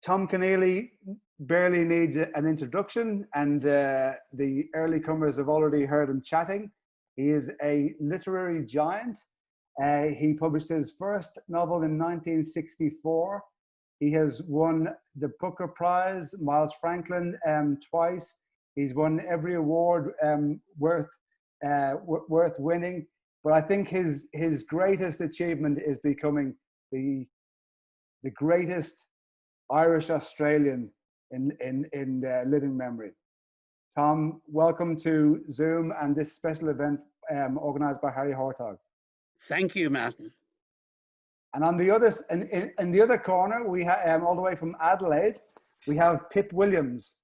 Tom Keneally barely needs an introduction, and the early comers have already heard him chatting. He is a literary giant. He published his first novel in 1964. He has won the Booker Prize, Miles Franklin twice. He's won every award worth winning. But I think his greatest achievement is becoming the greatest Irish Australian in living memory. Tom, welcome to Zoom and this special event organized by Harry Hartog. Thank you, Martin. And on the other, in the other corner, we have all the way from Adelaide, we have Pip Williams.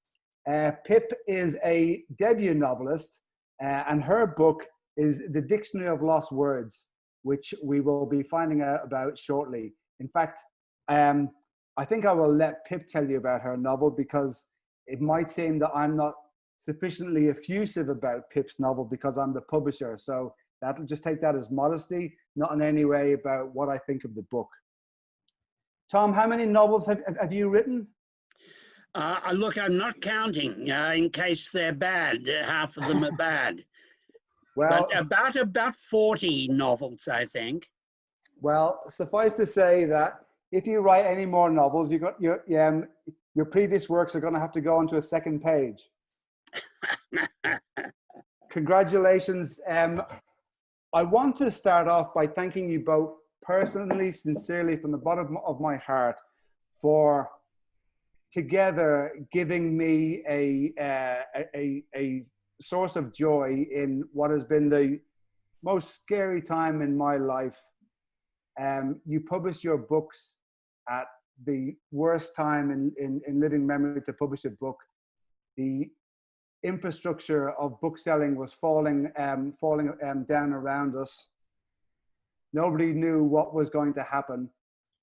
Pip is a debut novelist, and her book is The Dictionary of Lost Words, which we will be finding out about shortly. In fact, I think I will let Pip tell you about her novel, because it might seem that I'm not sufficiently effusive about Pip's novel because I'm the publisher. So that'll just take that as modesty, not in any way about what I think of the book. Tom, how many novels have you written? Look, I'm not counting in case they're bad. Half of them are bad. Well, but about 40 novels, I think. Well, suffice to say that if you write any more novels, you got your previous works are going to have to go onto a second page. Congratulations. I want to start off by thanking you both personally, sincerely, from the bottom of my heart, for together giving me a source of joy in what has been the most scary time in my life. You publish your books at the worst time in living memory to publish a book. The infrastructure of bookselling was falling down around us. Nobody knew what was going to happen,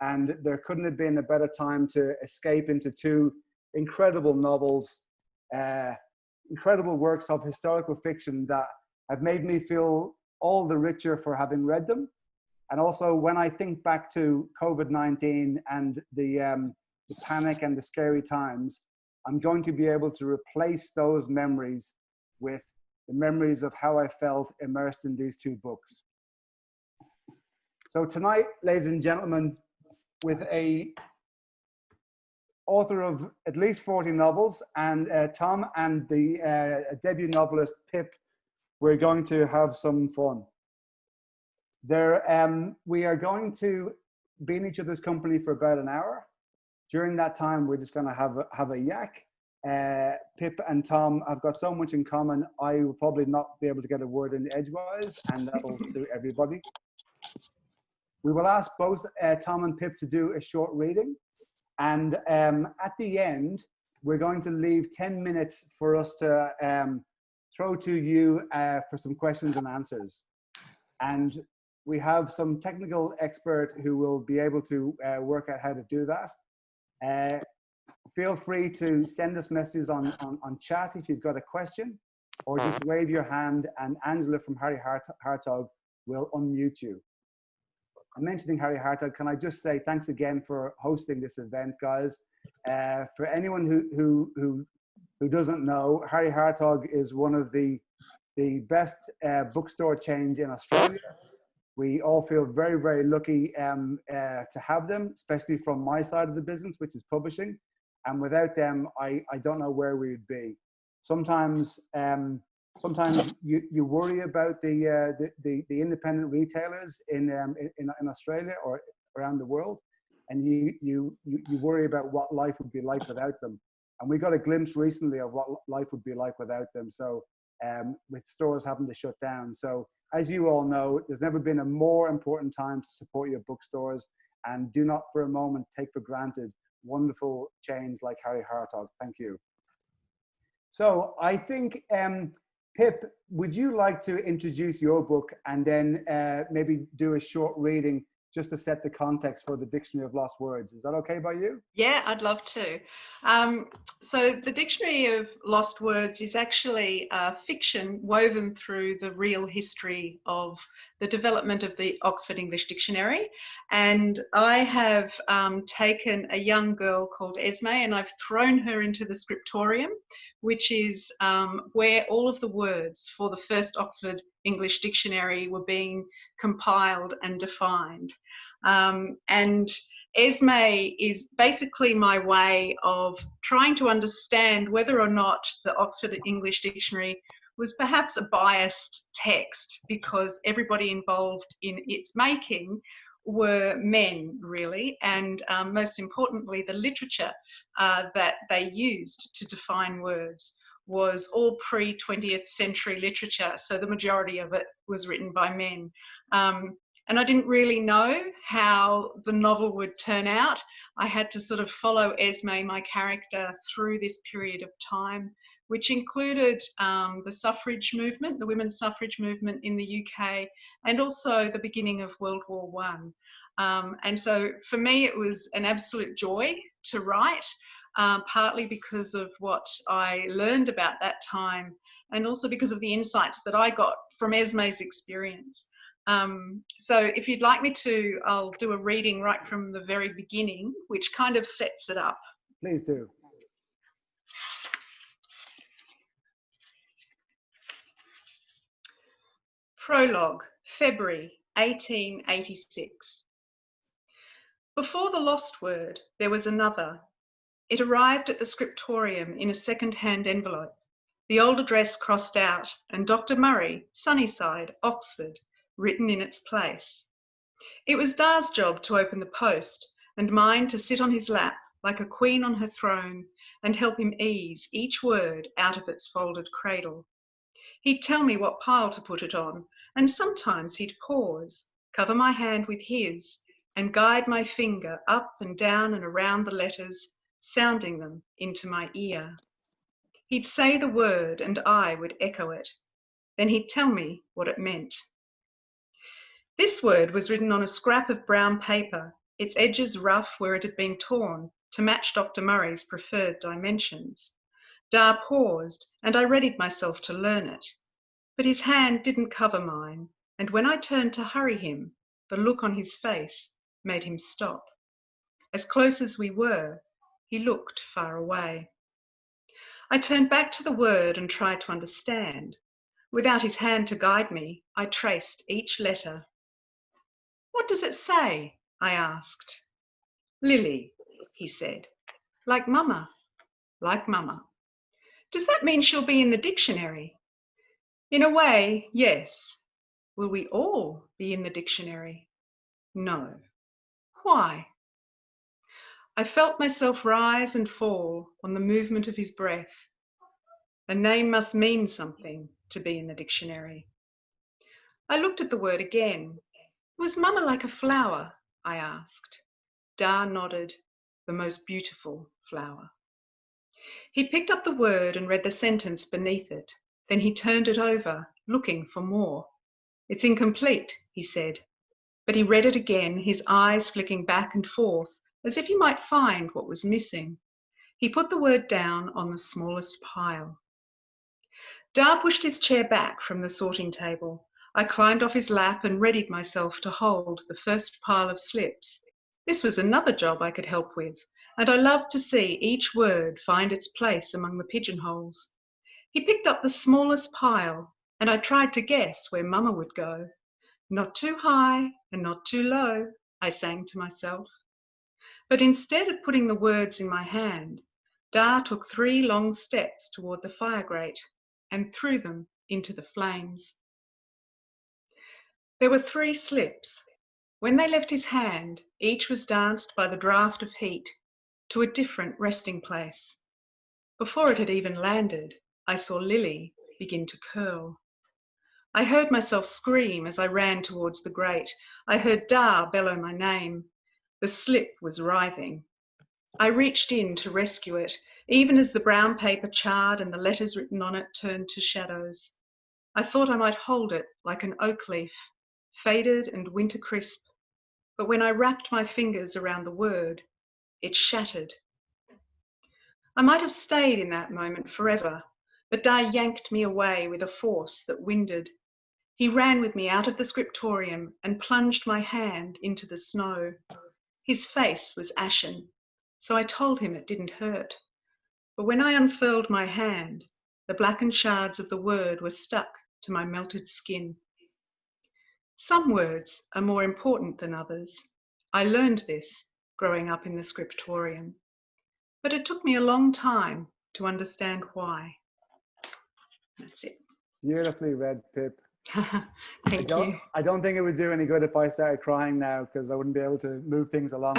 and there couldn't have been a better time to escape into two incredible novels, incredible works of historical fiction that have made me feel all the richer for having read them. And also, when I think back to COVID-19 and the panic and the scary times, I'm going to be able to replace those memories with the memories of how I felt immersed in these two books. So tonight, ladies and gentlemen, with a author of at least 40 novels, and Tom and the debut novelist Pip, we're going to have some fun. We are going to be in each other's company for about an hour. During that time, we're just going to have a yak. Pip and Tom have got so much in common, I will probably not be able to get a word in edgewise, and that'll suit everybody. We will ask both Tom and Pip to do a short reading. And at the end, we're going to leave 10 minutes for us to throw to you for some questions and answers. And we have some technical expert who will be able to work out how to do that. Feel free to send us messages on chat if you've got a question, or just wave your hand and Angela from Harry Hartog will unmute you. I'm mentioning Harry Hartog. Can I just say thanks again for hosting this event, guys? For anyone who doesn't know, Harry Hartog is one of the best bookstore chains in Australia. We all feel very, very lucky to have them, especially from my side of the business, which is publishing. And without them, I don't know where we'd be. Sometimes you worry about the independent retailers in Australia or around the world, and you worry about what life would be like without them. And we got a glimpse recently of what life would be like without them. So with stores having to shut down. So as you all know, there's never been a more important time to support your bookstores, and do not for a moment take for granted wonderful chains like Harry Hartog. Thank you. So I think, Pip, would you like to introduce your book and then maybe do a short reading just to set the context for the Dictionary of Lost Words. Is that okay by you? Yeah, I'd love to. So the Dictionary of Lost Words is actually fiction woven through the real history of the development of the Oxford English Dictionary. And I have taken a young girl called Esme and I've thrown her into the scriptorium, which is where all of the words for the first Oxford English Dictionary were being compiled and defined. And Esme is basically my way of trying to understand whether or not the Oxford English Dictionary was perhaps a biased text, because everybody involved in its making were men, really, and most importantly, the literature that they used to define words was all pre-20th century literature, so the majority of it was written by men. And I didn't really know how the novel would turn out. I had to sort of follow Esme, my character, through this period of time, which included the suffrage movement, the women's suffrage movement in the UK, and also the beginning of World War I. And so for me, it was an absolute joy to write, partly because of what I learned about that time, and also because of the insights that I got from Esme's experience. So if you'd like me to, I'll do a reading right from the very beginning, which kind of sets it up. Please do. Prologue, February 1886. Before the lost word, there was another. It arrived at the scriptorium in a second-hand envelope, the old address crossed out, and Dr. Murray, Sunnyside, Oxford, written in its place. It was Da's job to open the post, and mine to sit on his lap like a queen on her throne and help him ease each word out of its folded cradle. He'd tell me what pile to put it on, and sometimes he'd pause, cover my hand with his, and guide my finger up and down and around the letters, sounding them into my ear. He'd say the word and I would echo it. Then he'd tell me what it meant. This word was written on a scrap of brown paper, its edges rough where it had been torn to match Dr. Murray's preferred dimensions. Da paused, and I readied myself to learn it. But his hand didn't cover mine, and when I turned to hurry him, the look on his face made him stop. As close as we were, he looked far away. I turned back to the word and tried to understand. Without his hand to guide me, I traced each letter. "What does it say?" I asked. "Lily," he said. "Like Mama." "Like Mama." "Does that mean she'll be in the dictionary?" "In a way, yes." "Will we all be in the dictionary?" "No." "Why?" I felt myself rise and fall on the movement of his breath. A name must mean something to be in the dictionary. I looked at the word again. "Was Mama like a flower?" I asked. Da nodded. "The most beautiful flower." He picked up the word and read the sentence beneath it. Then he turned it over, looking for more. "It's incomplete," he said. But he read it again, his eyes flicking back and forth, as if he might find what was missing. He put the word down on the smallest pile. Da pushed his chair back from the sorting table. I climbed off his lap and readied myself to hold the first pile of slips. This was another job I could help with, and I loved to see each word find its place among the pigeonholes. He picked up the smallest pile, and I tried to guess where Mama would go. "Not too high and not too low," I sang to myself. But instead of putting the words in my hand, Da took 3 long steps toward the fire grate and threw them into the flames. There were 3 slips. When they left his hand, each was danced by the draught of heat to a different resting place. Before it had even landed, I saw Lily begin to curl. I heard myself scream as I ran towards the grate. I heard Da bellow my name. The slip was writhing. I reached in to rescue it, even as the brown paper charred and the letters written on it turned to shadows. I thought I might hold it like an oak leaf, faded and winter crisp. but when I wrapped my fingers around the word, it shattered. I might have stayed in that moment forever, but Di yanked me away with a force that winded. He ran with me out of the scriptorium and plunged my hand into the snow. His face was ashen, so I told him it didn't hurt. But when I unfurled my hand, the blackened shards of the word were stuck to my melted skin. Some words are more important than others. I learned this growing up in the scriptorium, but it took me a long time to understand why. That's it. Beautifully read, Pip. Thank you. I don't think it would do any good if I started crying now, because I wouldn't be able to move things along.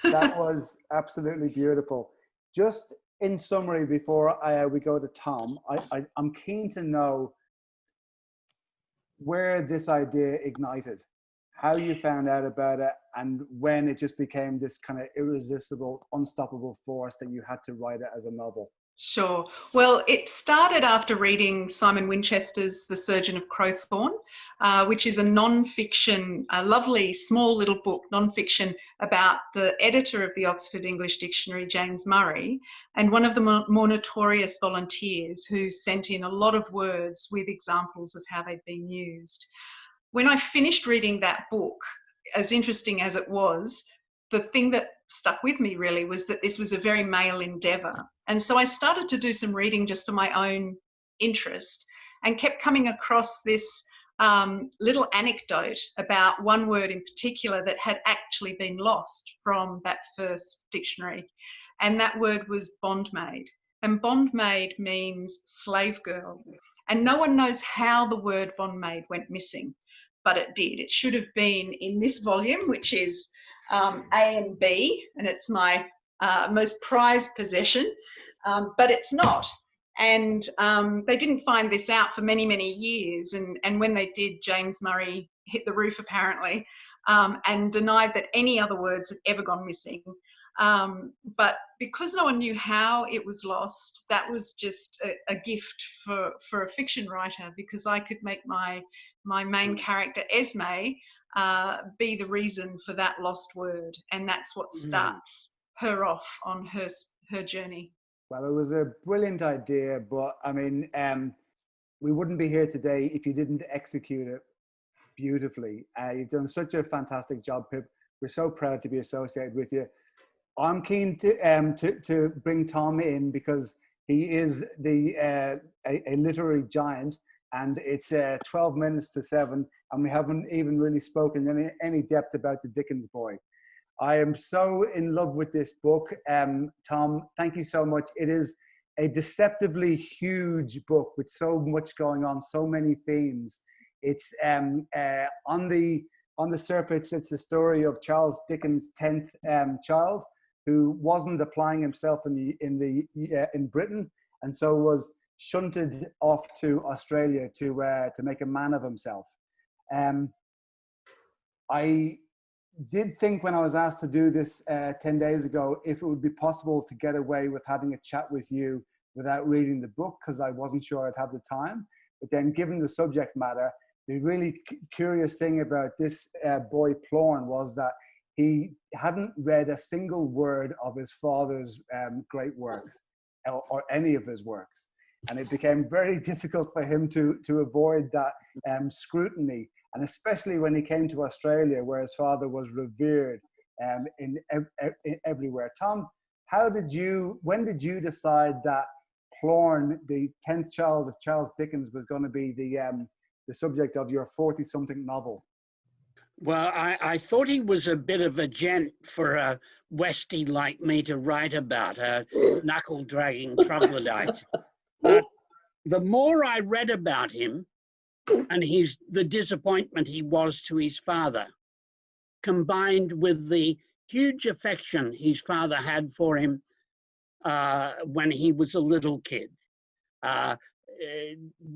But that was absolutely beautiful. Just in summary, before we go to Tom, I'm keen to know where this idea ignited, how you found out about it, and when it just became this kind of irresistible, unstoppable force that you had to write it as a novel. Sure. Well, it started after reading Simon Winchester's The Surgeon of Crowthorne, which is a non-fiction, a lovely small little book, non-fiction, about the editor of the Oxford English Dictionary, James Murray, and one of the more notorious volunteers who sent in a lot of words with examples of how they'd been used. When I finished reading that book, as interesting as it was, the thing that stuck with me really was that this was a very male endeavour. And so I started to do some reading just for my own interest and kept coming across this little anecdote about one word in particular that had actually been lost from that first dictionary. And that word was bondmaid. And bondmaid means slave girl. And no one knows how the word bondmaid went missing, but it did. It should have been in this volume, which is A and B, and it's my most prized possession, but it's not. And they didn't find this out for many, many years. And when they did, James Murray hit the roof apparently and denied that any other words had ever gone missing. But because no one knew how it was lost, that was just a gift for a fiction writer, because I could make my main character, Esme, be the reason for that lost word. And that's what starts her off on her journey. Well, it was a brilliant idea, but I mean, we wouldn't be here today if you didn't execute it beautifully. You've done such a fantastic job, Pip. We're so proud to be associated with you. I'm keen to bring Tom in because he is a literary giant, and it's 12 minutes to 7, and we haven't even really spoken in any depth about the Dickens Boy. I am so in love with this book. Tom, thank you so much. It is a deceptively huge book with so much going on, so many themes. It's on the surface, it's the story of Charles Dickens' 10th child, who wasn't applying himself in Britain, and so was shunted off to Australia to make a man of himself. I did think when I was asked to do this 10 days ago if it would be possible to get away with having a chat with you without reading the book, because I wasn't sure I'd have the time. But then, given the subject matter, the really curious thing about this boy Plorn was that he hadn't read a single word of his father's great works or any of his works. And it became very difficult for him to avoid that scrutiny. And especially when he came to Australia, where his father was revered everywhere. Tom, when did you decide that Plorn, the 10th child of Charles Dickens, was going to be the subject of your 40-something novel? Well, I thought he was a bit of a gent for a Westie like me to write about, a knuckle-dragging troglodyte. But the more I read about him, and the disappointment he was to his father, combined with the huge affection his father had for him when he was a little kid.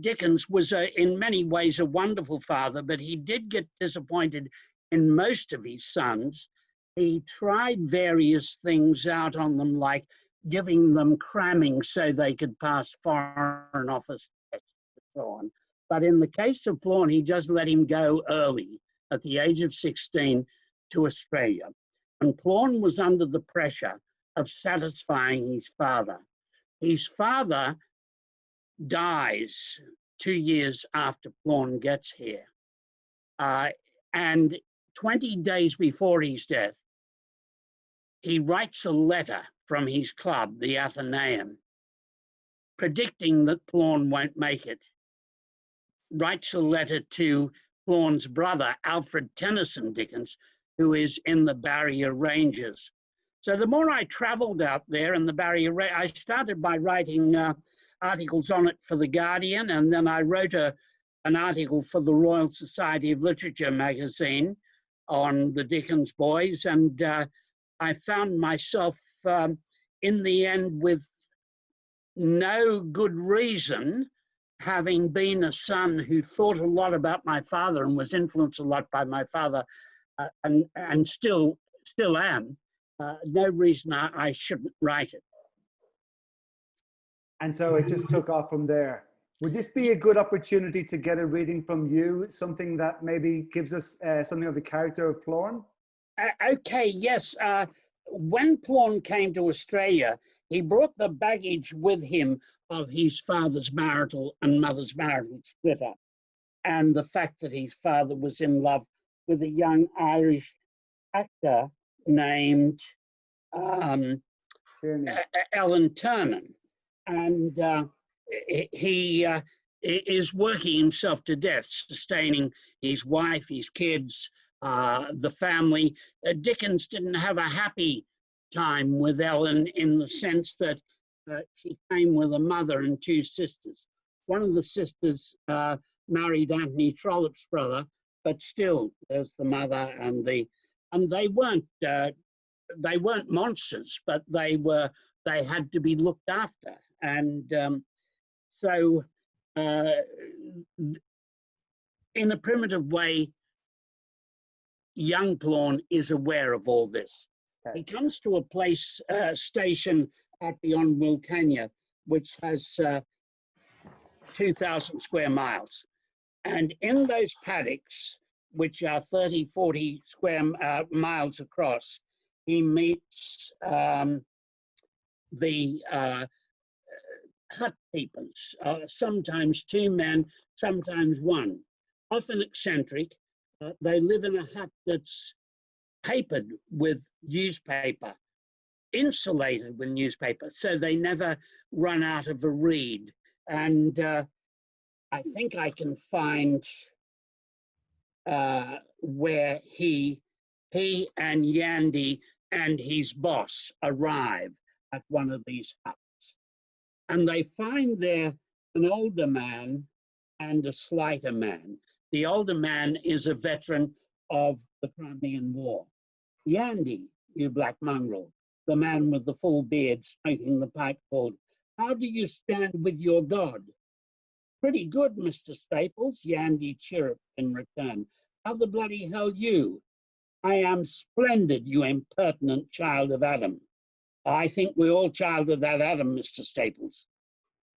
Dickens was in many ways a wonderful father, but he did get disappointed in most of his sons. He tried various things out on them, like giving them cramming so they could pass foreign office tests and so on. But in the case of Plorn, he just let him go early, at the age of 16, to Australia, and Plorn was under the pressure of satisfying his father. His father dies 2 years after Plorn gets here. And 20 days before his death, he writes a letter from his club, the Athenaeum, predicting that Plorn won't make it. Writes a letter to Plorn's brother, Alfred Tennyson Dickens, who is in the Barrier Ranges. So the more I traveled out there in the Barrier Ranges, I started by writing articles on it for The Guardian, and then I wrote an article for the Royal Society of Literature magazine on the Dickens Boys, and I found myself in the end with no good reason, having been a son who thought a lot about my father and was influenced a lot by my father, and still am, no reason I shouldn't write it. And so it just took off from there. Would this be a good opportunity to get a reading from you, something that maybe gives us something of the character of Plorn? Okay, yes. When Plorn came to Australia, he brought the baggage with him of his father's marital and mother's marital split up, and the fact that his father was in love with a young Irish actor named Ellen Ternan. And he is working himself to death, sustaining his wife, his kids, the family. Dickens didn't have a happy time with Ellen in the sense that she came with a mother and two sisters. One of the sisters married Anthony Trollope's brother, but still there's the mother and they weren't monsters, but they had to be looked after. And so in a primitive way, young Plorn is aware of all this. Okay. He comes to a place, station at beyond Wilcannia, which has 2,000 square miles. And in those paddocks, which are 30, 40 square miles across, he meets the hut keepers, sometimes two men, sometimes one, often eccentric. They live in a hut that's papered with newspaper, insulated with newspaper, so they never run out of a reed. And I think I can find where he and Yandy and his boss arrive at one of these huts. And they find there an older man and a slighter man. The older man is a veteran of the Crimean War. Yandy, you black mongrel, the man with the full beard smoking the pipe, called, "How do you stand with your God?" "Pretty good, Mr. Staples," Yandy chirruped in return. "How the bloody hell you?" "I am splendid, you impertinent child of Adam." "I think we're all child of that Adam, Mr. Staples."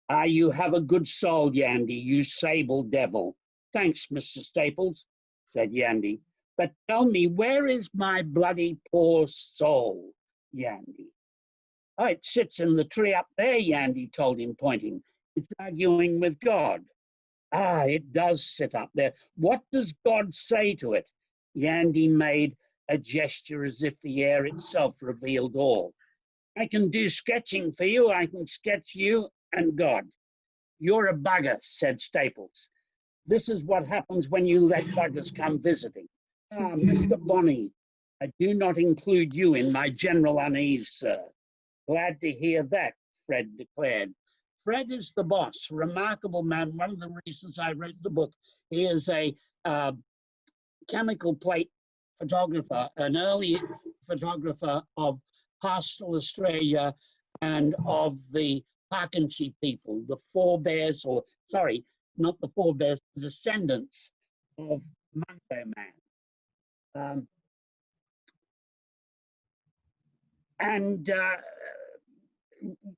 "Ah, you have a good soul, Yandy, you sable devil." "Thanks, Mr. Staples," said Yandy. "But tell me, where is my bloody poor soul, Yandy?" "Oh, it sits in the tree up there," Yandy told him, pointing. "It's arguing with God." "Ah, it does sit up there. What does God say to it?" Yandy made a gesture as if the air itself revealed all. "I can do sketching for you. I can sketch you and God." "You're a bugger," said Staples. "This is what happens when you let buggers come visiting." "Ah, Mr. Bonney, I do not include you in my general unease, sir." "Glad to hear that," Fred declared. Fred is the boss, remarkable man. One of the reasons I wrote the book, he is a chemical plate photographer, an early photographer of pastoral Australia and of the Parkinshee people, the forebears, or sorry, not the forebears, the descendants of Mungo Man.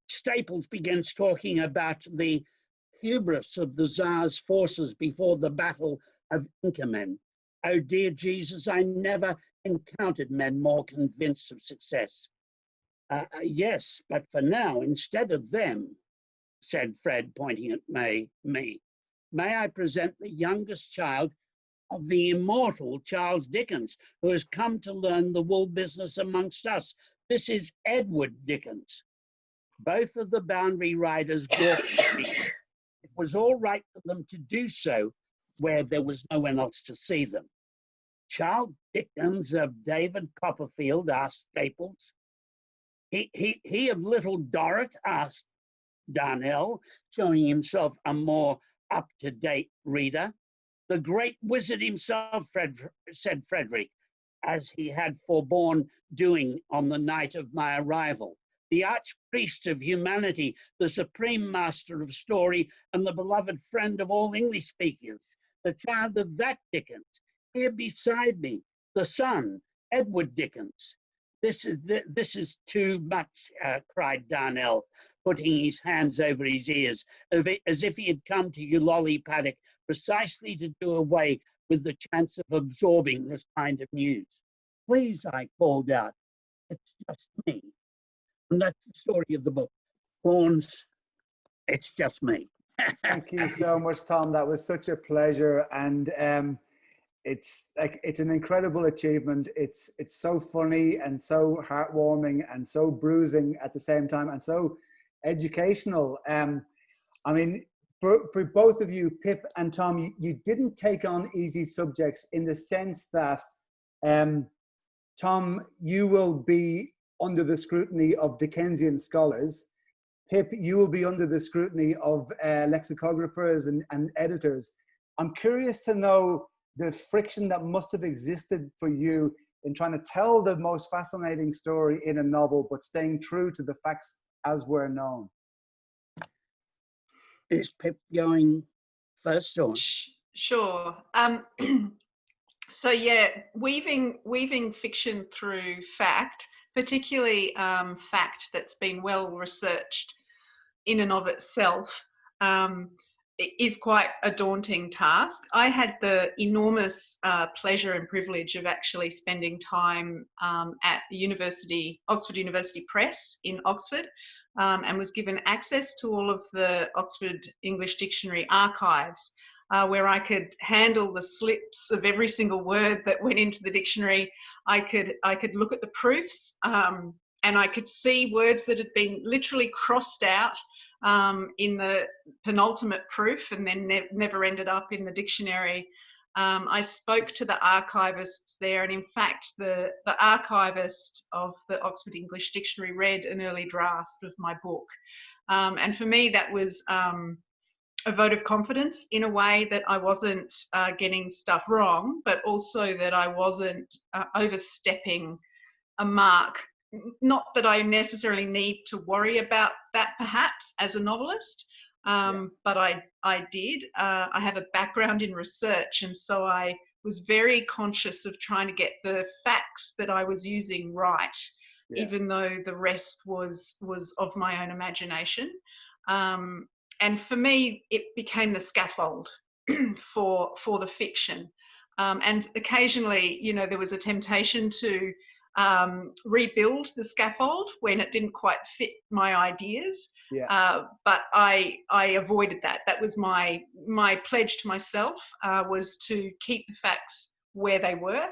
Staples begins talking about the hubris of the Tsar's forces before the Battle of Inkerman. Oh dear Jesus, I never encountered men more convinced of success. Yes, but for now, instead of them, said Fred, pointing at me, may I present the youngest child of the immortal Charles Dickens, who has come to learn the wool business amongst us. This is Edward Dickens. Both of the boundary riders gawked at me. It was all right for them to do so where there was no one else to see them. Charles Dickens of David Copperfield, asked Staples. He of Little Dorrit, asked Darnell, showing himself a more up-to-date reader. The great wizard himself, said Frederick, as he had forborne doing on the night of my arrival. The archpriest of humanity, the supreme master of story, and the beloved friend of all English speakers, the child of that Dickens, here beside me, the son, Edward Dickens. This is too much, cried Darnell, putting his hands over his ears, as if he had come to Eulalie Paddock precisely to do away with the chance of absorbing this kind of news. Please, I called out, it's just me. And that's the story of the book. Plorn's, it's just me. Thank you so much, Tom. That was such a pleasure. And it's an incredible achievement. It's so funny and so heartwarming and so bruising at the same time and so educational. I mean, for both of you, Pip and Tom, you didn't take on easy subjects in the sense that, Tom, you will be under the scrutiny of Dickensian scholars. Pip, you will be under the scrutiny of lexicographers and editors. I'm curious to know the friction that must have existed for you in trying to tell the most fascinating story in a novel, but staying true to the facts as were known. Is Pip going first or? Sure. So yeah, weaving fiction through fact, particularly fact that's been well researched in and of itself, is quite a daunting task. I had the enormous pleasure and privilege of actually spending time at the Oxford University Press in Oxford, and was given access to all of the Oxford English Dictionary archives, where I could handle the slips of every single word that went into the dictionary. I could look at the proofs, and I could see words that had been literally crossed out in the penultimate proof and then never ended up in the dictionary. I spoke to the archivists there, and in fact the archivist of the Oxford English Dictionary read an early draft of my book, and for me that was a vote of confidence in a way that I wasn't getting stuff wrong, but also that I wasn't overstepping a mark. Not that I necessarily need to worry about that perhaps as a novelist, but I did. I have a background in research, and so I was very conscious of trying to get the facts that I was using right, even though the rest was of my own imagination. And for me, it became the scaffold for the fiction. And occasionally, you know, there was a temptation to rebuild the scaffold when it didn't quite fit my ideas. But I avoided that. That was my pledge to myself, was to keep the facts where they were,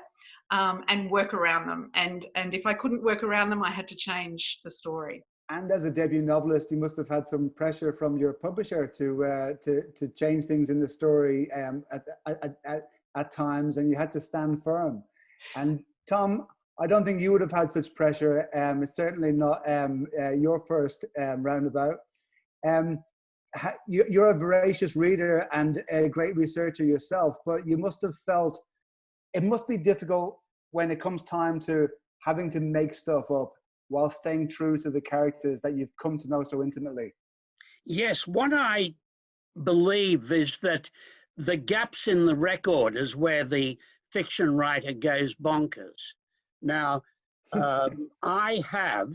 and work around them. And if I couldn't work around them, I had to change the story. And as a debut novelist, you must have had some pressure from your publisher to change things in the story at times, and you had to stand firm. And Tom, I don't think you would have had such pressure. It's certainly not your first roundabout. You're a voracious reader and a great researcher yourself, but you must have felt it must be difficult when it comes time to having to make stuff up while staying true to the characters that you've come to know so intimately. Yes, what I believe is that the gaps in the record is where the fiction writer goes bonkers. Now, I have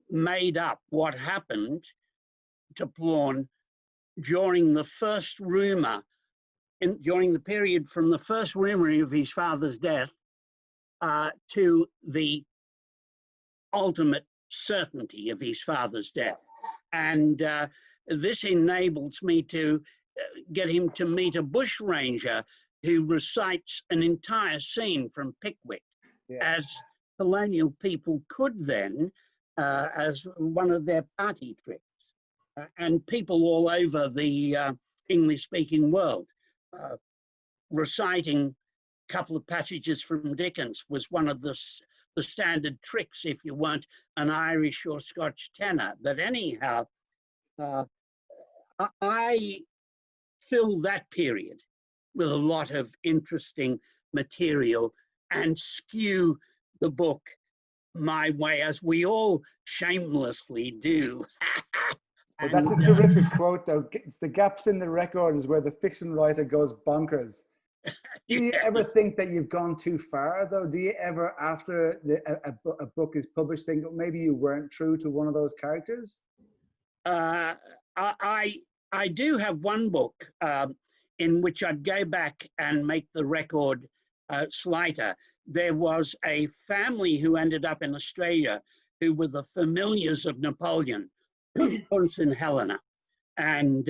made up what happened to Plorn during the first rumour during the period from the first rumor of his father's death to the ultimate certainty of his father's death. And this enables me to get him to meet a bushranger who recites an entire scene from Pickwick, as colonial people could then, as one of their party tricks. And people all over the English-speaking world reciting a couple of passages from Dickens was one of the standard tricks if you weren't an Irish or Scotch tenor. But anyhow, I fill that period with a lot of interesting material and skew the book my way, as we all shamelessly do. Well, that's a terrific quote, though. It's the gaps in the record is where the fiction writer goes bonkers. Do you ever think that you've gone too far, though? Do you ever, after a book is published, think maybe you weren't true to one of those characters? I do have one book in which I'd go back and make the record slighter. There was a family who ended up in Australia who were the familiars of Napoleon, Prince and Helena. And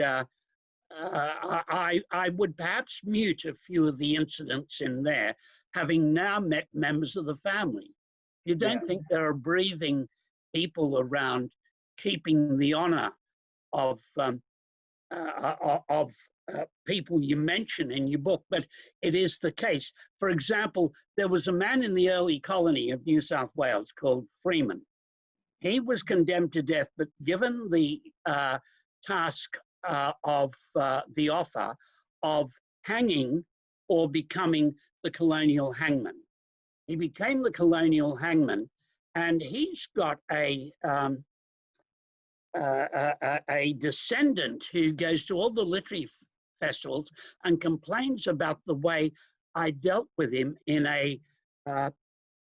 I would perhaps mute a few of the incidents in there, having now met members of the family. You don't think there are breathing people around keeping the honor of people you mention in your book, but it is the case. For example, there was a man in the early colony of New South Wales called Freeman. He was condemned to death, but given the task of the offer of hanging or becoming the colonial hangman. He became the colonial hangman, and he's got a descendant who goes to all the literary festivals and complains about the way I dealt with him in a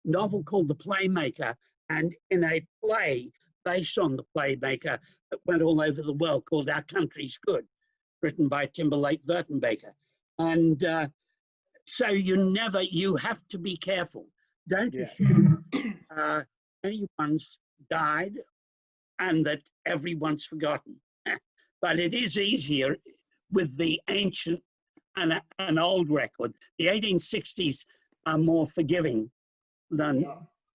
novel called The Playmaker, and in a play based on The Playmaker that went all over the world called Our Country's Good, written by Timberlake Vertenbaker. And so you have to be careful. Don't assume anyone's died and that everyone's forgotten. But it is easier with the ancient and an old record. The 1860s are more forgiving than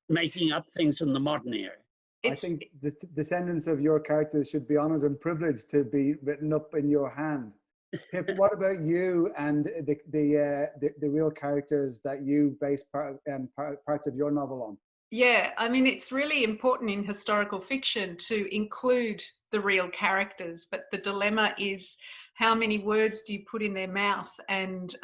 making up things in the modern era. I think the descendants of your characters should be honored and privileged to be written up in your hand. Pip, what about you and the real characters that you base parts of your novel on? Yeah, I mean, it's really important in historical fiction to include the real characters, but the dilemma is how many words do you put in their mouth, and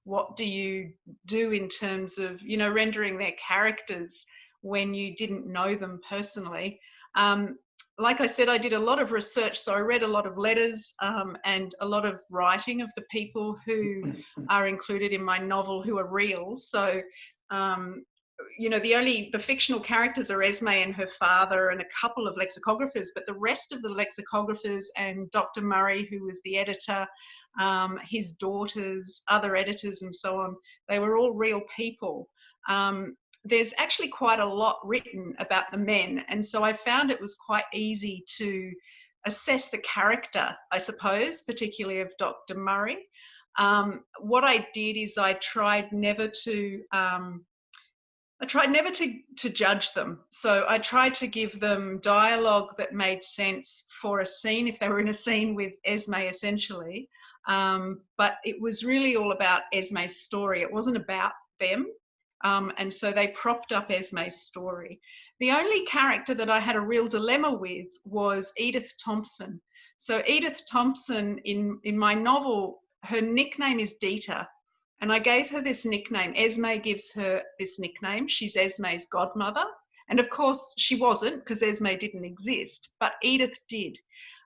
what do you do in terms of, you know, rendering their characters when you didn't know them personally. Like I said, I did a lot of research, so I read a lot of letters and a lot of writing of the people who are included in my novel who are real. So, you know, the fictional characters are Esme and her father and a couple of lexicographers, but the rest of the lexicographers and Dr. Murray, who was the editor, his daughters, other editors and so on, they were all real people. There's actually quite a lot written about the men, and so I found it was quite easy to assess the character, I suppose, particularly of Dr. Murray. What I did is I tried never to judge them. So I tried to give them dialogue that made sense for a scene, if they were in a scene with Esme, essentially. But it was really all about Esme's story. It wasn't about them. And so they propped up Esme's story. The only character that I had a real dilemma with was Edith Thompson. So Edith Thompson, in my novel, her nickname is Dita. And I gave her this nickname. Esme gives her this nickname. She's Esme's godmother. And of course, she wasn't, because Esme didn't exist, but Edith did.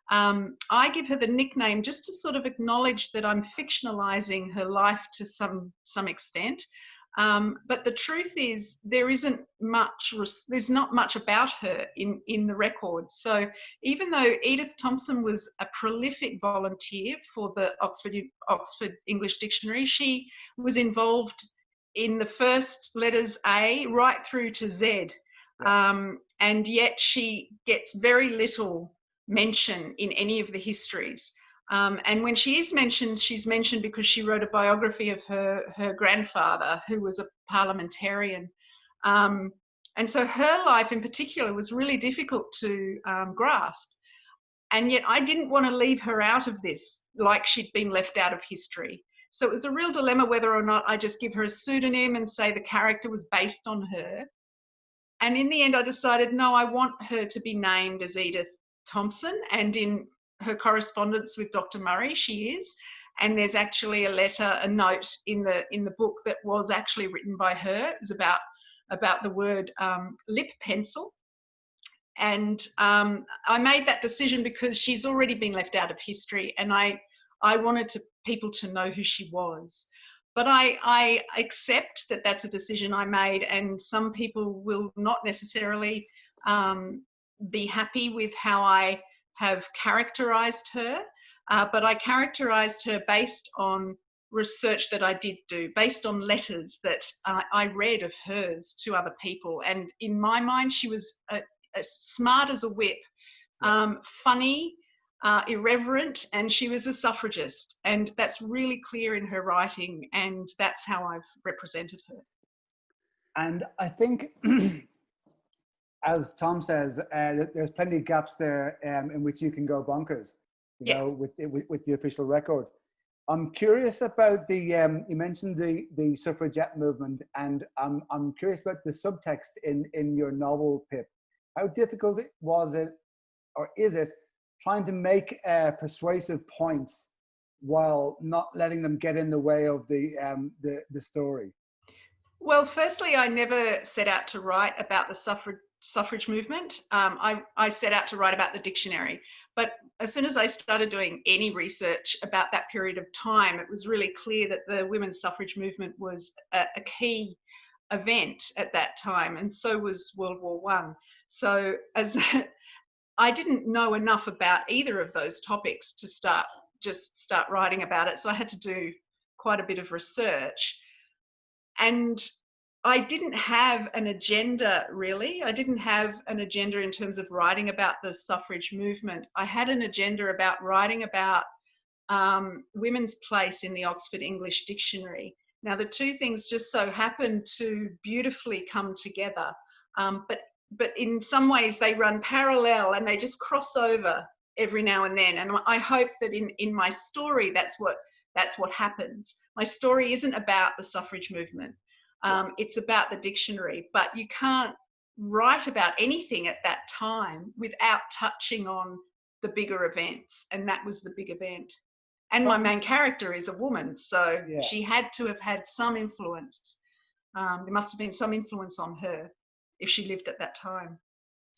I give her the nickname just to sort of acknowledge that I'm fictionalizing her life to some extent. But the truth is, there's not much about her in the records. So even though Edith Thompson was a prolific volunteer for the Oxford English Dictionary, she was involved in the first letters A right through to Z. And yet she gets very little mention in any of the histories. And when she is mentioned, she's mentioned because she wrote a biography of her grandfather, who was a parliamentarian. And so her life in particular was really difficult to grasp. And yet I didn't want to leave her out of this, like she'd been left out of history. So it was a real dilemma whether or not I just give her a pseudonym and say the character was based on her. And in the end, I decided, no, I want her to be named as Edith Thompson. And in her correspondence with Dr. Murray, she is. And there's actually a note in the book that was actually written by her. It was about the word lip pencil. And I made that decision because she's already been left out of history, and I wanted people to know who she was. But I accept that that's a decision I made, and some people will not necessarily be happy with how I have characterised her. But I characterised her based on research that I did do, based on letters that I read of hers to other people. And in my mind, she was smart as a whip, funny, irreverent, and she was a suffragist. And that's really clear in her writing, and that's how I've represented her. And I think, as Tom says, there's plenty of gaps there in which you can go bonkers, you know, with the official record. I'm curious about the, you mentioned the suffragette movement, and I'm curious about the subtext in your novel, Pip. How difficult was it, or is it, trying to make persuasive points while not letting them get in the way of the story? Well, firstly, I never set out to write about the suffrage movement. I set out to write about the dictionary. But as soon as I started doing any research about that period of time, it was really clear that the women's suffrage movement was a key event at that time, and so was World War I. So as I didn't know enough about either of those topics to start writing about it, so I had to do quite a bit of research. And I didn't have an agenda, really. I didn't have an agenda in terms of writing about the suffrage movement. I had an agenda about writing about women's place in the Oxford English Dictionary. Now, the two things just so happened to beautifully come together, but in some ways they run parallel and they just cross over every now and then. And I hope that in my story, that's what happens. My story isn't about the suffrage movement. It's about the dictionary, but you can't write about anything at that time without touching on the bigger events, and that was the big event. And my main character is a woman, so she had to have had some influence. There must have been some influence on her if she lived at that time.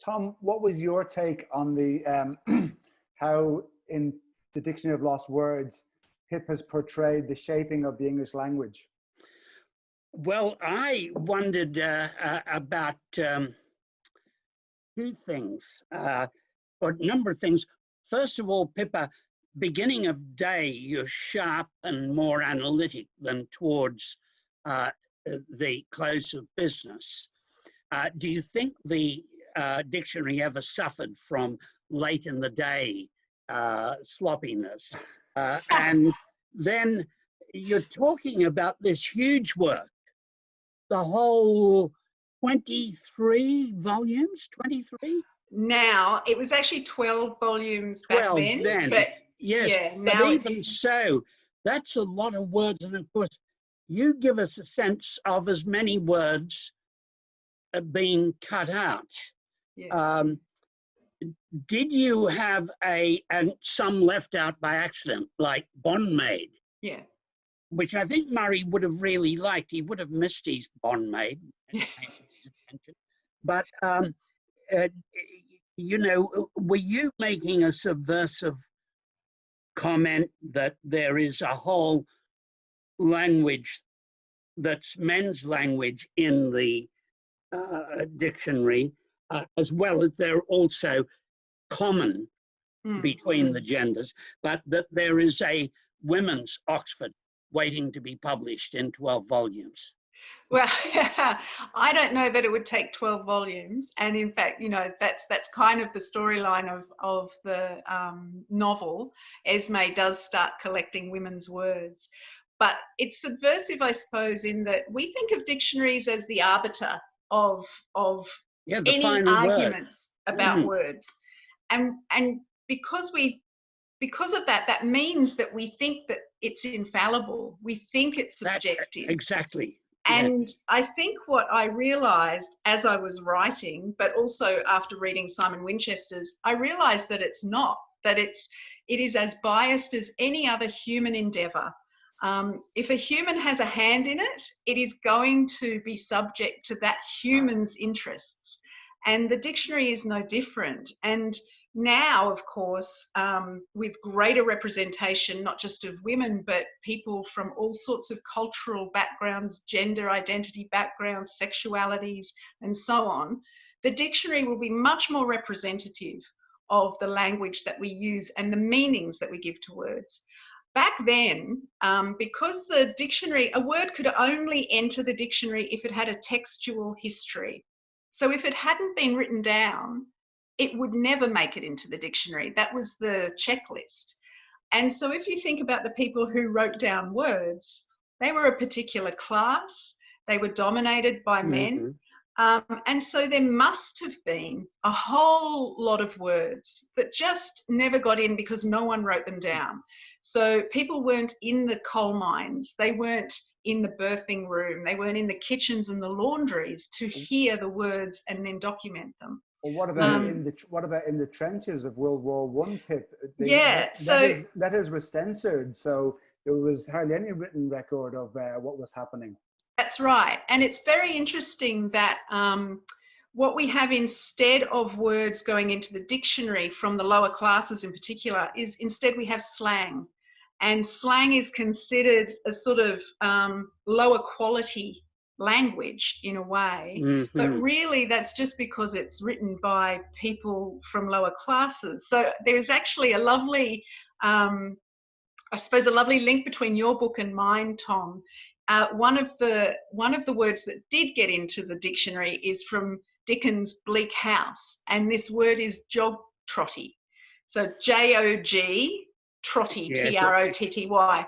Tom, what was your take on the how in the Dictionary of Lost Words, Pip has portrayed the shaping of the English language? Well, I wondered about two things, or a number of things. First of all, Pippa, beginning of day, you're sharp and more analytic than towards the close of business. Do you think the dictionary ever suffered from late in the day sloppiness? And then you're talking about this huge work, the whole 23 volumes, 23? Now, it was actually 12 volumes back 12 then. But yes, yeah, but now even so, that's a lot of words. And of course, you give us a sense of as many words being cut out. Yeah. Did you have and some left out by accident, like bondmaid? Yeah. Which I think Murray would have really liked. He would have missed his bondmaid. But, you know, were you making a subversive comment that there is a whole language that's men's language in the dictionary, as well as they're also common between the genders, but that there is a women's Oxford waiting to be published in 12 volumes. Well, I don't know that it would take 12 volumes. And in fact, you know, that's kind of the storyline of the novel. Esme does start collecting women's words. But it's subversive, I suppose, in that we think of dictionaries as the arbiter of any arguments about words. And because of that, that means that we think that it's infallible. We think it's subjective. Exactly. And I think what I realised as I was writing, but also after reading Simon Winchester's, I realised that it's not, that it is as biased as any other human endeavour. If a human has a hand in it, it is going to be subject to that human's interests. And the dictionary is no different. And now, of course, with greater representation, not just of women, but people from all sorts of cultural backgrounds, gender identity backgrounds, sexualities, and so on, the dictionary will be much more representative of the language that we use and the meanings that we give to words. Back then, because the dictionary, a word could only enter the dictionary if it had a textual history. So if it hadn't been written down, it would never make it into the dictionary. That was the checklist. And so if you think about the people who wrote down words, they were a particular class, they were dominated by men. And so there must have been a whole lot of words that just never got in because no one wrote them down. So people weren't in the coal mines, they weren't in the birthing room, they weren't in the kitchens and the laundries to hear the words and then document them. Well, what about in the trenches of World War I, Pip? Letters were censored, so there was hardly any written record of what was happening. That's right, and it's very interesting that what we have instead of words going into the dictionary from the lower classes in particular is instead we have slang, and slang is considered a sort of lower quality language in a way, but really that's just because it's written by people from lower classes. So there is actually a lovely, I suppose, a lovely link between your book and mine, Tom. One of the words that did get into the dictionary is from Dickens' Bleak House, and this word is jog-trotty. So J-O-G, trotty, T-R-O-T-T-Y.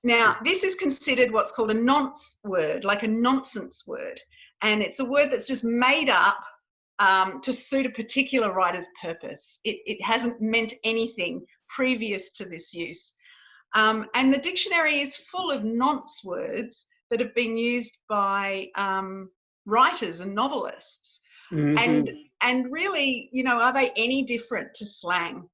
Now, this is considered what's called a nonce word, like a nonsense word. And it's a word that's just made up to suit a particular writer's purpose. It hasn't meant anything previous to this use. And the dictionary is full of nonce words that have been used by writers and novelists. And really, you know, are they any different to slang?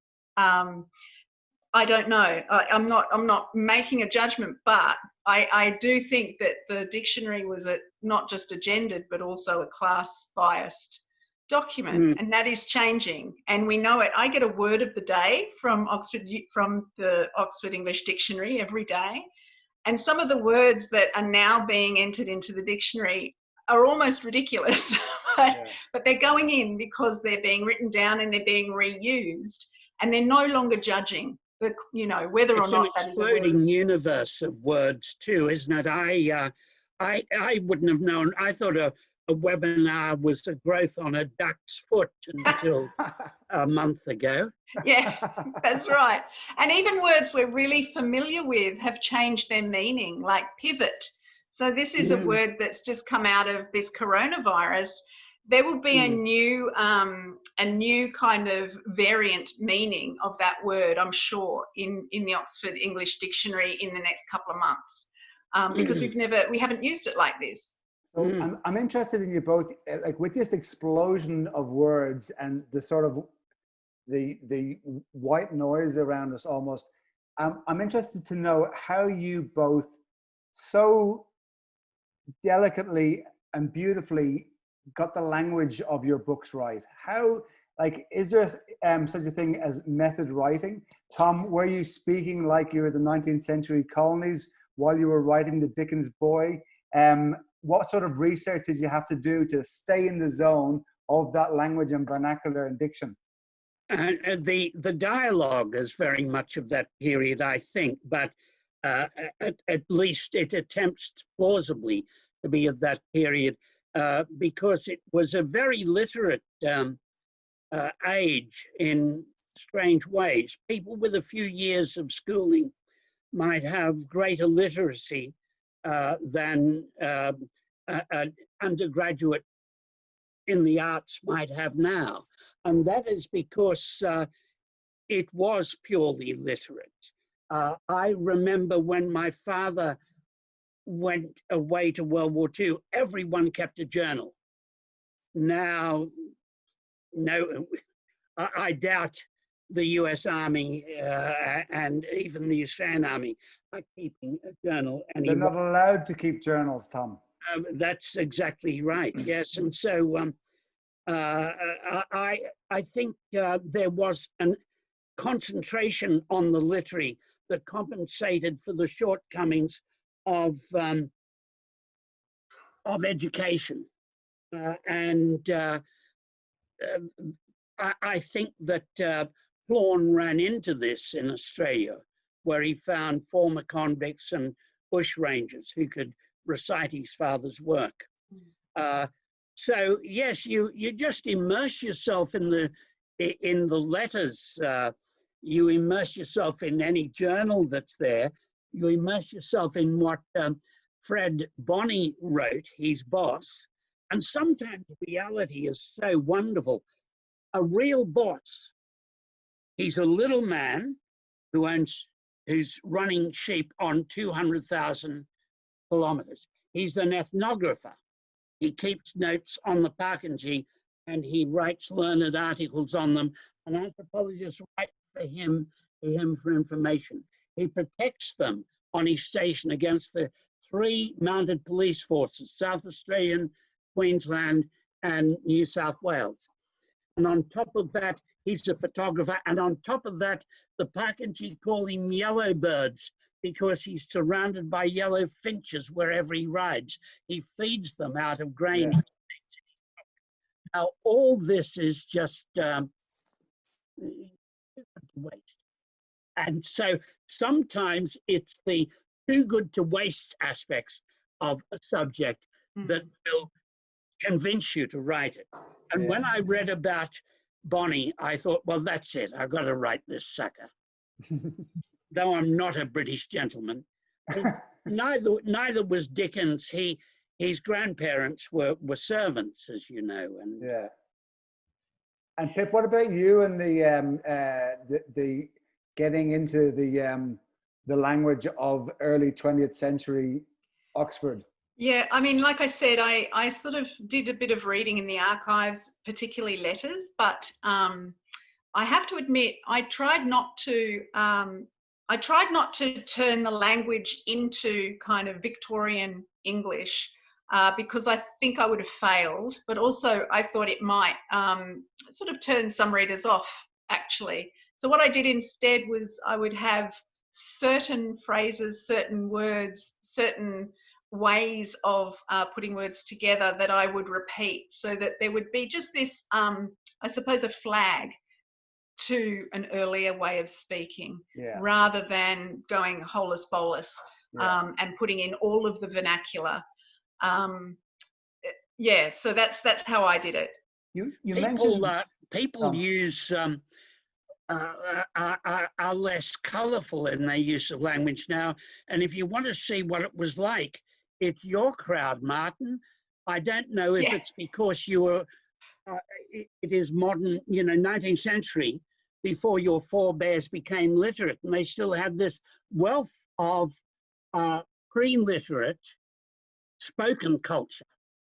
I don't know. I'm not making a judgment, but I do think that the dictionary was not just a gendered, but also a class-biased document, and that is changing, and we know it. I get a word of the day from the Oxford English Dictionary every day, and some of the words that are now being entered into the dictionary are almost ridiculous, but they're going in because they're being written down and they're being reused, and they're no longer judging whether or not that is a word. It's an exploding universe of words too, isn't it? I wouldn't have known. I thought a webinar was the growth on a duck's foot until a month ago. Yeah, that's right. And even words we're really familiar with have changed their meaning, like pivot. So this is a word that's just come out of this coronavirus. There will be a new kind of variant meaning of that word, I'm sure, in the Oxford English Dictionary in the next couple of months, because we haven't used it like this. So I'm interested in you both, like with this explosion of words and the sort of the white noise around us almost. I'm interested to know how you both so delicately and beautifully got the language of your books right. How, like, is there such a thing as method writing? Tom, were you speaking like you were the 19th century colonies while you were writing the Dickens Boy? what sort of research did you have to do to stay in the zone of that language and vernacular and diction? And the dialogue is very much of that period, I think, but at least it attempts plausibly to be of that period because it was a very literate age in strange ways. People with a few years of schooling might have greater literacy than an undergraduate in the arts might have now. And that is because it was purely literate. I remember when my father went away to World War II, everyone kept a journal. Now, no, I doubt the US Army and even the Australian Army are keeping a journal anymore. They're not allowed to keep journals, Tom. That's exactly right, yes. And so I think there was a concentration on the literary that compensated for the shortcomings of education. I think that Plorn ran into this in Australia, where he found former convicts and bushrangers who could recite his father's work. So yes, you just immerse yourself in the letters. You immerse yourself in any journal that's there. You immerse yourself in what Fred Bonney wrote, his boss. And sometimes reality is so wonderful. A real boss, he's a little man who's running sheep on 200,000 kilometers. He's an ethnographer. He keeps notes on the Pakenji and he writes learned articles on them. An anthropologist writes for him for information. He protects them on his station against the 3 mounted police forces, South Australian, Queensland, and New South Wales. And on top of that, he's a photographer. And on top of that, the Pakenji call him yellow birds because he's surrounded by yellow finches wherever he rides. He feeds them out of grain. Yeah. Now, all this is just waste. And so sometimes it's the too good to waste aspects of a subject that will convince you to write it. And when I read about Bonney, I thought, well, that's it. I've got to write this sucker. Though I'm not a British gentleman. Neither was Dickens. His grandparents were servants, as you know. And yeah. And Pip, what about you and the getting into the language of early 20th century Oxford? Yeah, I mean, like I said, I sort of did a bit of reading in the archives, particularly letters, but I have to admit, I tried not to turn the language into kind of Victorian English because I think I would have failed, but also I thought it might sort of turn some readers off, actually. So what I did instead was I would have certain phrases, certain words, certain ways of putting words together that I would repeat so that there would be just this, I suppose, a flag to an earlier way of speaking rather than going holus bolus and putting in all of the vernacular. So that's how I did it. You mentioned people use are less colourful in their use of language now, and if you want to see what it was like, it's your crowd, Martin. I don't know if it's because you were it is modern, 19th century, before your forebears became literate, and they still had this wealth of pre-literate spoken culture.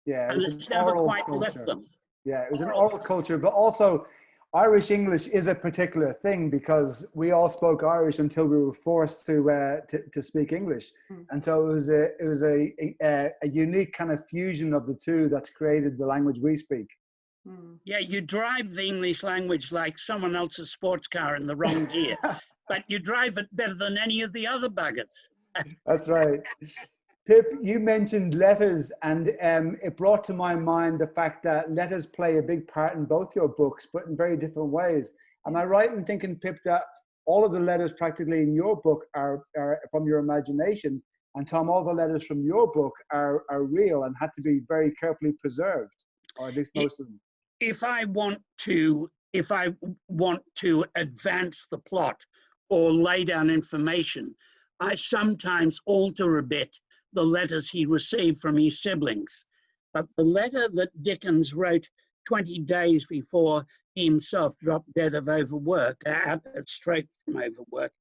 Yeah, and it's never quite culture. left them. Yeah, it was an oral culture, but also Irish English is a particular thing because we all spoke Irish until we were forced to speak English, and so it was a unique kind of fusion of the two that's created the language we speak. Yeah, you drive the English language like someone else's sports car in the wrong gear, but you drive it better than any of the other buggers. That's right. Pip, you mentioned letters, and it brought to my mind the fact that letters play a big part in both your books, but in very different ways. Am I right in thinking, Pip, that all of the letters practically in your book are from your imagination, and Tom, all the letters from your book are real and had to be very carefully preserved, or at least most of them? If I want to advance the plot or lay down information, I sometimes alter a bit the letters he received from his siblings. But the letter that Dickens wrote 20 days before he himself dropped dead of overwork, a stroke from overwork,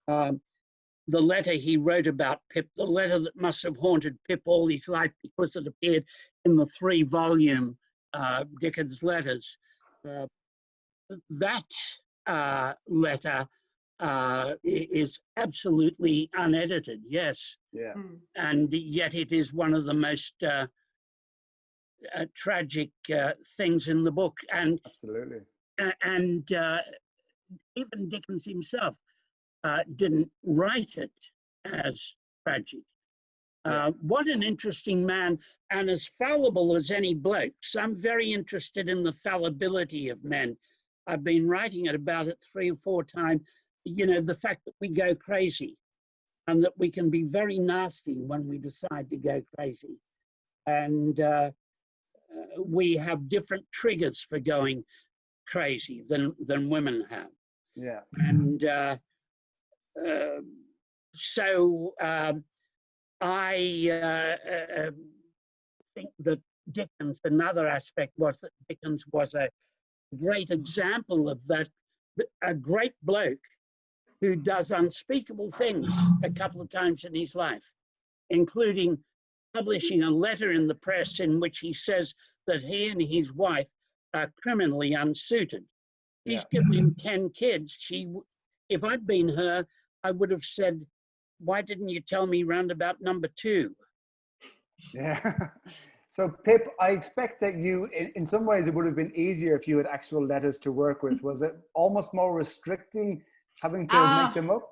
the letter he wrote about Pip, the letter that must have haunted Pip all his life because it appeared in the 3-volume Dickens letters, that letter is absolutely unedited, yes. Yeah. And yet it is one of the most tragic things in the book. And Absolutely. And even Dickens himself didn't write it as tragic. What an interesting man, and as fallible as any bloke. So I'm very interested in the fallibility of men. I've been writing about it 3 or 4 times. You know, the fact that we go crazy and that we can be very nasty when we decide to go crazy. And we have different triggers for going crazy than women have. Yeah. And so I think that Dickens, another aspect was that Dickens was a great example of that, a great bloke who does unspeakable things a couple of times in his life, including publishing a letter in the press in which he says that he and his wife are criminally unsuited. She's given him 10 kids. If I'd been her, I would have said, why didn't you tell me round about number 2? Yeah. So Pip, I expect that you, in some ways, it would have been easier if you had actual letters to work with. Was it almost more restricting having to make them up?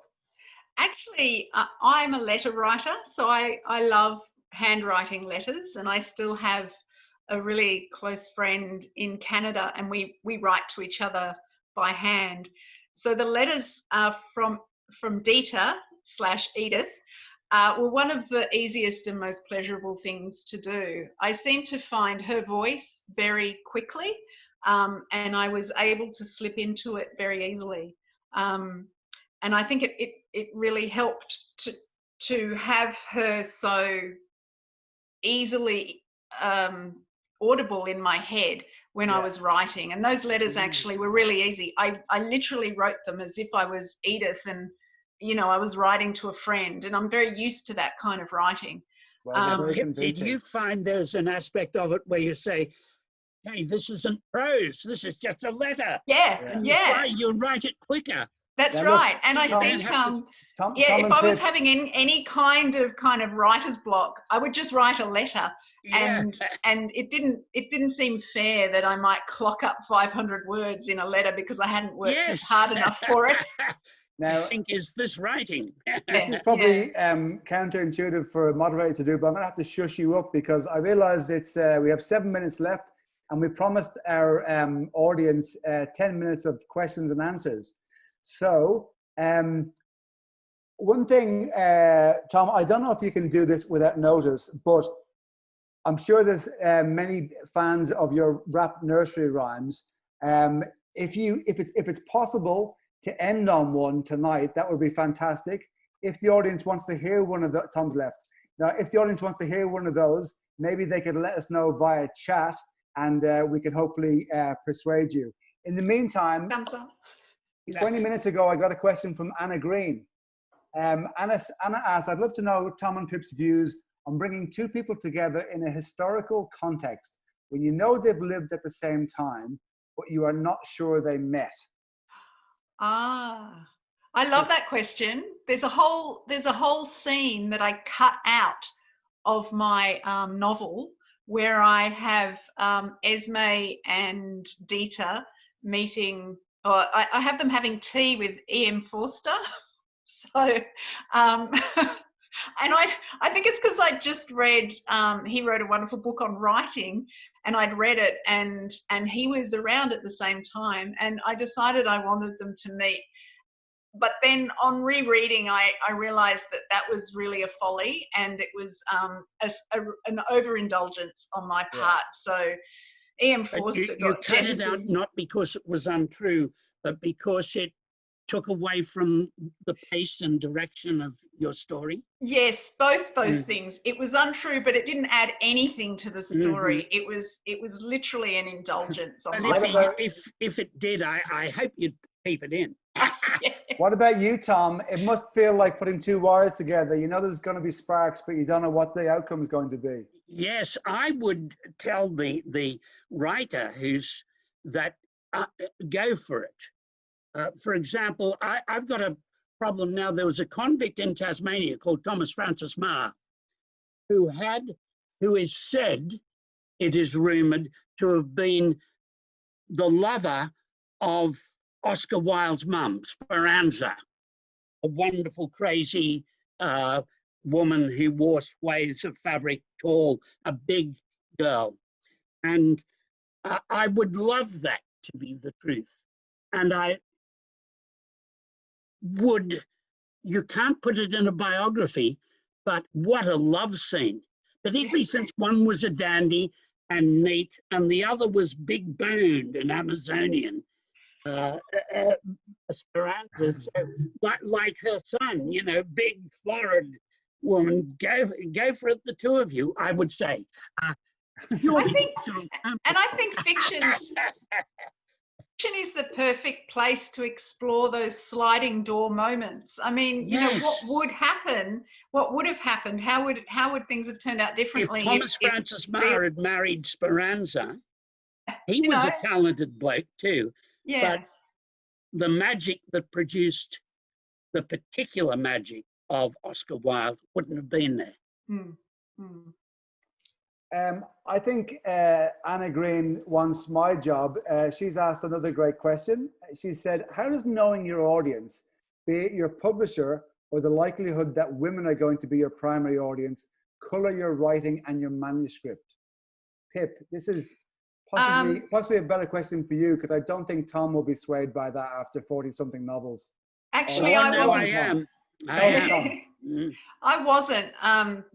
Actually, I'm a letter writer, so I love handwriting letters, and I still have a really close friend in Canada, and we write to each other by hand. So the letters from Dita/Edith were one of the easiest and most pleasurable things to do. I seemed to find her voice very quickly, and I was able to slip into it very easily. And I think it really helped to have her so easily audible in my head when I was writing. And those letters actually were really easy. I literally wrote them as if I was Edith, and you know, I was writing to a friend, and I'm very used to that kind of writing. Well, did you find there's an aspect of it where you say, hey, this isn't prose, this is just a letter? And you write it quicker. That's right. And I think, if I was having any kind of writer's block, I would just write a letter. And it didn't seem fair that I might clock up 500 words in a letter because I hadn't worked hard enough for it. Now, I think, is this writing? This is probably counterintuitive for a moderator to do, but I'm going to have to shush you up because I realize it's we have 7 minutes left, and we promised our audience 10 minutes of questions and answers. So one thing, Tom, I don't know if you can do this without notice, but I'm sure there's many fans of your rap nursery rhymes. If it's possible to end on one tonight, that would be fantastic. If the audience wants to hear one of the, Tom's left. Now, if the audience wants to hear one of those, maybe they could let us know via chat, and we could hopefully persuade you. In the meantime, 20 minutes ago, I got a question from Anna Green. Anna asked, I'd love to know Tom and Pip's views on bringing 2 people together in a historical context when you know they've lived at the same time, but you are not sure they met. I love that question. There's a whole scene that I cut out of my novel where I have Esme and Dita meeting, or I have them having tea with E.M. Forster. So And I think it's because I just read, he wrote a wonderful book on writing, and I'd read it, and he was around at the same time, and I decided I wanted them to meet. But then on rereading, I realised that was really a folly, and it was an overindulgence on my part. So E.M. Forster you got cut it out not because it was untrue, but because it took away from the pace and direction of your story? Yes, both those things. It was untrue, but it didn't add anything to the story. It was literally an indulgence on my part. If it did, I hope you'd keep it in. Yeah. What about you, Tom? It must feel like putting two wires together. You know there's going to be sparks, but you don't know what the outcome is going to be. Yes, I would tell the writer go for it. For example, I've got a problem now. There was a convict in Tasmania called Thomas Francis Meagher, who is said, it is rumoured, to have been the lover of Oscar Wilde's mum, Speranza, a wonderful, crazy woman who wore swathes of fabric, tall, a big girl. And I would love that to be the truth. And you can't put it in a biography, but what a love scene, particularly since one was a dandy and neat, and the other was big boned and Amazonian. Esperanza, so like her son, big, florid woman. Go for it, the two of you, I would say. I think fiction is the perfect place to explore those sliding door moments. I mean, yes. What would happen? What would have happened? How would things have turned out differently? If Thomas Francis Meagher had married Speranza, he was a talented bloke too. Yeah. But the magic that produced the particular magic of Oscar Wilde wouldn't have been there. I think Anna Green wants my job. She's asked another great question. She said, how does knowing your audience, be it your publisher or the likelihood that women are going to be your primary audience, colour your writing and your manuscript? Pip, this is possibly a better question for you, because I don't think Tom will be swayed by that after 40-something novels. Actually, I am. I wasn't.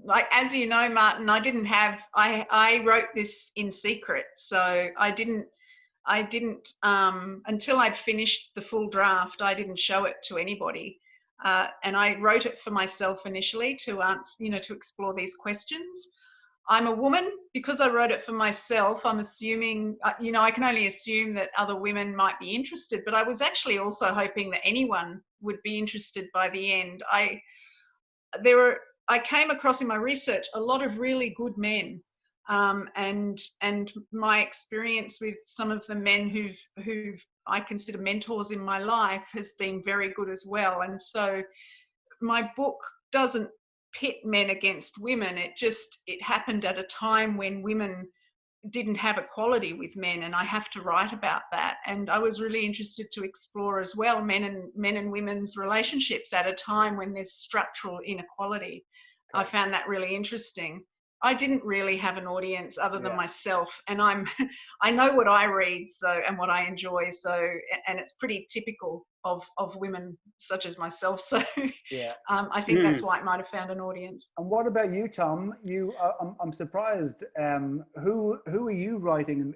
Like, as you know, Martin, I wrote this in secret. So I didn't until I'd finished the full draft, I didn't show it to anybody. And I wrote it for myself initially to answer, to explore these questions. I'm a woman. Because I wrote it for myself, I'm assuming, I can only assume that other women might be interested, but I was actually also hoping that anyone would be interested by the end. I came across in my research a lot of really good men, and my experience with some of the men who've I consider mentors in my life has been very good as well. And so my book doesn't pit men against women. It happened at a time when women didn't have equality with men, and I have to write about that. And I was really interested to explore as well men and women's relationships at a time when there's structural inequality. I found that really interesting. I didn't really have an audience other than myself, and I know what I read and what I enjoy, and it's pretty typical of women such as myself. So I think that's why it might have found an audience. And what about you, Tom? I'm surprised. Who are you writing?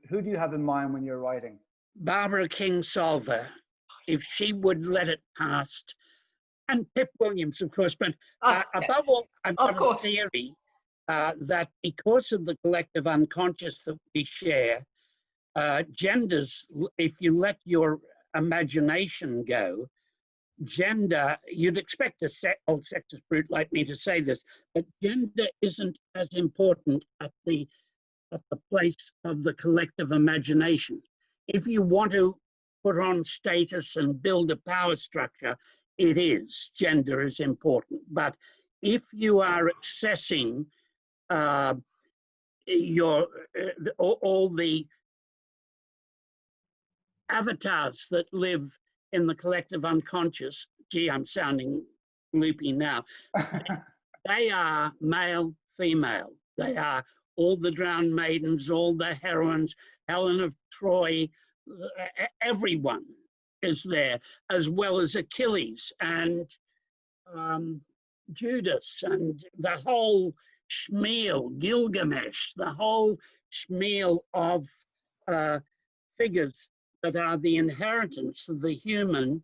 Who do you have in mind when you're writing? Barbara Kingsolver, if she would let it past, and Pip Williams, of course. But above all, I've got a theory that because of the collective unconscious that we share, genders, if you let your imagination go, gender, you'd expect a old sexist brute like me to say this, but gender isn't as important at the place of the collective imagination. If you want to put on status and build a power structure, it is. Gender is important. But if you are accessing all the avatars that live in the collective unconscious, gee, I'm sounding loopy now. They are male, female. They are all the drowned maidens, all the heroines, Helen of Troy, everyone is there, as well as Achilles and Judas and the whole schmeal, Gilgamesh, the whole schmeal of figures that are the inheritance of the human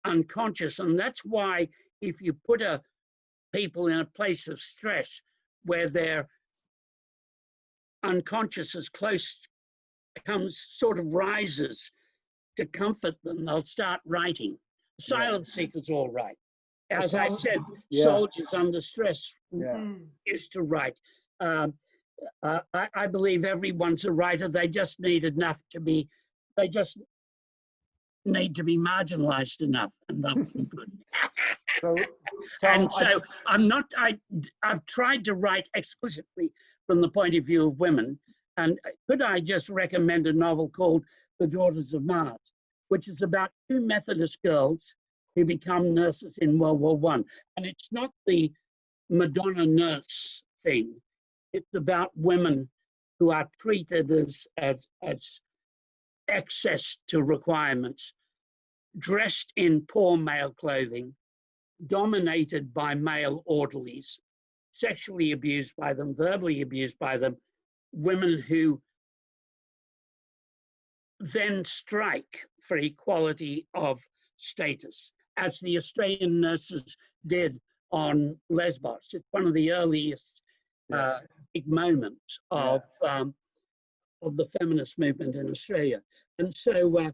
unconscious. And that's why if you put people in a place of stress where their unconscious as close sort of rises to comfort them, they'll start writing. Asylum seekers all write. As I said, soldiers under stress used to write. I believe everyone's a writer. They just need enough to be, they just need to be marginalized enough, and they'll be good. So, Tom, and so I've tried to write explicitly from the point of view of women. And could I just recommend a novel called The Daughters of Mars, which is about two Methodist girls who become nurses in World War I. And it's not the Madonna nurse thing. It's about women who are treated as excess to requirements, dressed in poor male clothing, dominated by male orderlies, sexually abused by them, verbally abused by them, women who then strike for equality of status, as the Australian nurses did on Lesbos. It's one of the earliest big moments of the feminist movement in Australia. And so,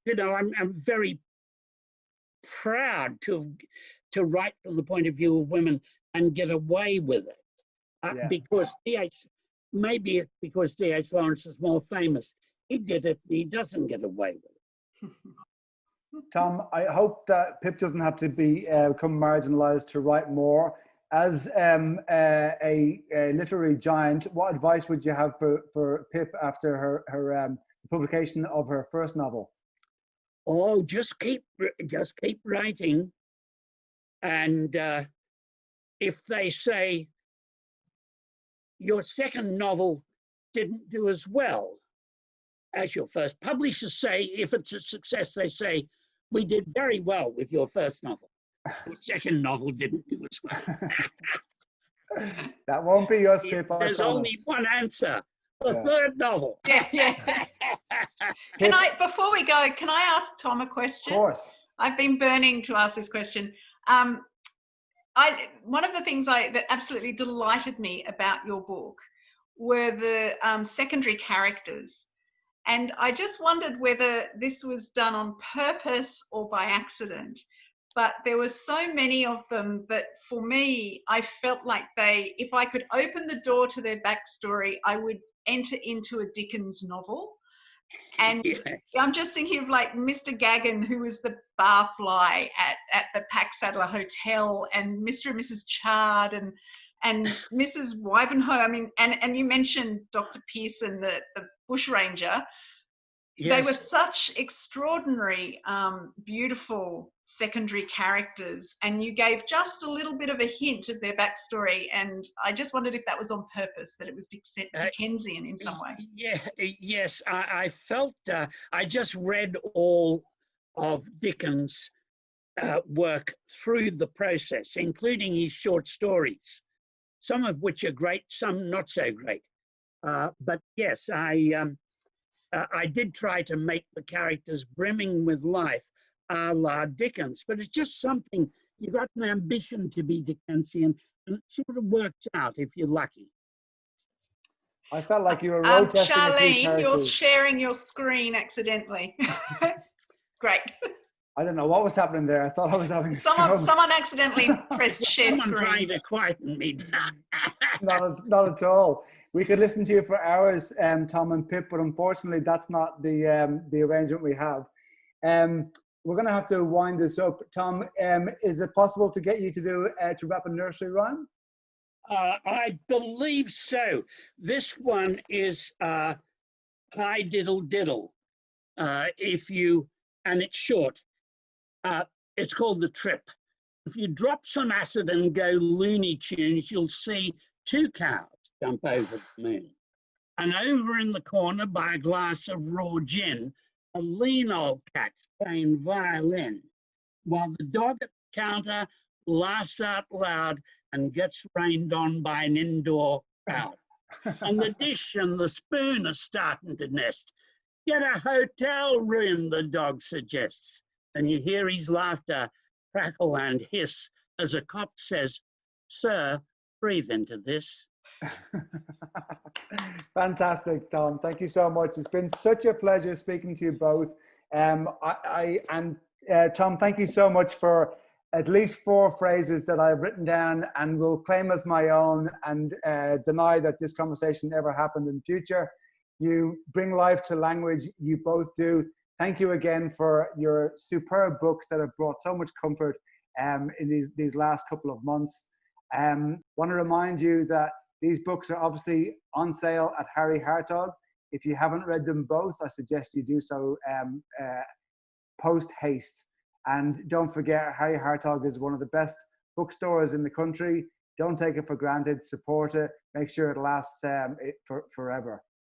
you know, I'm very proud to write from the point of view of women and get away with it. Because maybe it's because D.H. Lawrence is more famous. He did it, he doesn't get away with it. Tom, I hope that Pip doesn't have to become marginalized to write more. As a literary giant, what advice would you have for Pip after her publication of her first novel? Oh, just keep writing. And if they say your second novel didn't do as well as your first, publishers say, if it's a success, they say, we did very well with your first novel. Your second novel didn't do as well. That won't be us, Pip. There's only one answer. The third novel. Before we go, can I ask Tom a question? Of course. I've been burning to ask this question. One of the things that absolutely delighted me about your book were the secondary characters. And I just wondered whether this was done on purpose or by accident. But there were so many of them that for me, I felt like if I could open the door to their backstory, I would enter into a Dickens novel. And I'm just thinking of like Mr. Gaggan, who was the barfly at the Pack Saddler Hotel, and Mr. and Mrs. Chard and Mrs. Wivenhoe. I mean, and you mentioned Dr. Pearson, the bushranger. Yes. They were such extraordinary, beautiful secondary characters, and you gave just a little bit of a hint of their backstory, and I just wondered if that was on purpose, that it was Dickensian in some way. Yes, I felt, I just read all of Dickens' work through the process, including his short stories, some of which are great, some not so great. But yes, I did try to make the characters brimming with life, a la Dickens, but it's just something, you got an ambition to be Dickensian, and it sort of works out if you're lucky. I felt like you were road testing Charlene, you're sharing your screen accidentally. Great. I don't know what was happening there. I thought I was having someone accidentally pressed share screen. Someone trying to quieten me. Not at all. We could listen to you for hours, Tom and Pip, but unfortunately that's not the arrangement we have. We're going to have to wind this up. Tom, is it possible to get you to rap a nursery rhyme? I believe so. This one is Hi Diddle Diddle. And it's short. It's called The Trip. If you drop some acid and go Looney Tunes, you'll see two cows jump over the moon. And over in the corner, by a glass of raw gin, a lean old cat's playing violin, while the dog at the counter laughs out loud and gets rained on by an indoor crowd. And the dish and the spoon are starting to nest. Get a hotel room, the dog suggests. And you hear his laughter crackle and hiss as a cop says, "Sir, breathe into this." Fantastic, Tom. Thank you so much. It's been such a pleasure speaking to you both. Tom, thank you so much for at least 4 phrases that I've written down and will claim as my own and deny that this conversation ever happened in future. You bring life to language. You both do. Thank you again for your superb books that have brought so much comfort in these last couple of months. Want to remind you that these books are obviously on sale at Harry Hartog. If you haven't read them both, I suggest you do so post haste. And don't forget, Harry Hartog is one of the best bookstores in the country. Don't take it for granted. Support it. Make sure it lasts forever.